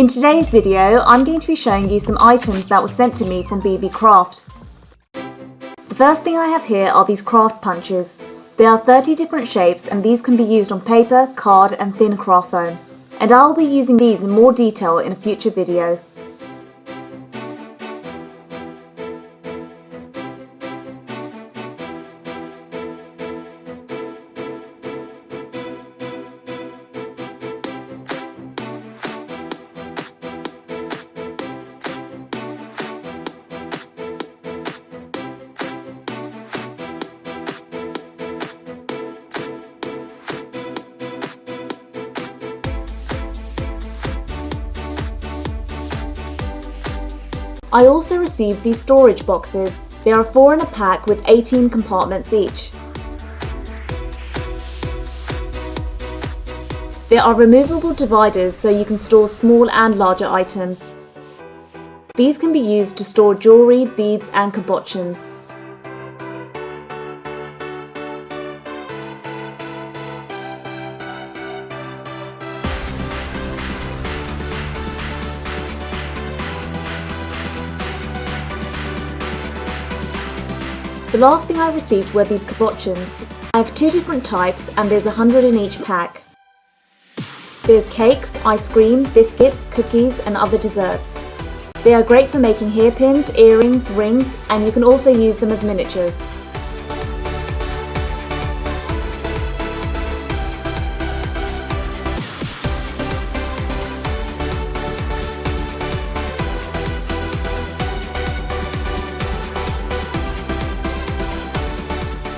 In today's video, I'm going to be showing you some items that were sent to me from Beebeecraft. The first thing I have here are these craft punches. There are 30 different shapes and these can be used on paper, card and thin craft foam. And I'll be using these in more detail in a future video. I also received these storage boxes. There are 4 in a pack with 18 compartments each. There are removable dividers so you can store small and larger items. These can be used to store jewellery, beads and cabochons. The last thing I received were these cabochons. I have 2 different types and there's 100 in each pack. There's cakes, ice cream, biscuits, cookies and other desserts. They are great for making hairpins, earrings, rings and you can also use them as miniatures.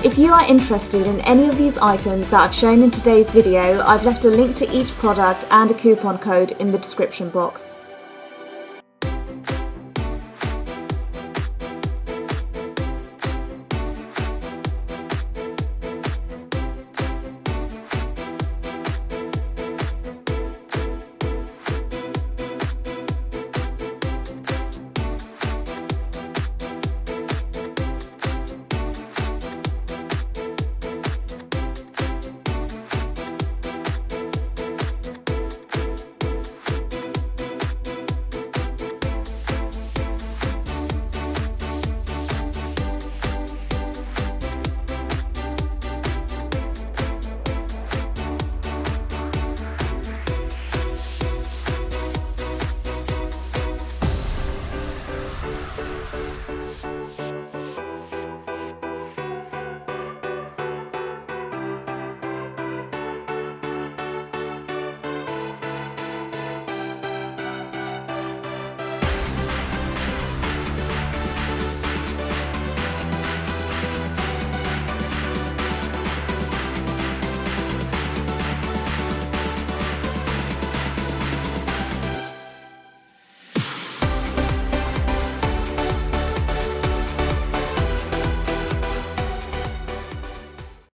If you are interested in any of these items that I've shown in today's video, I've left a link to each product and a coupon code in the description box.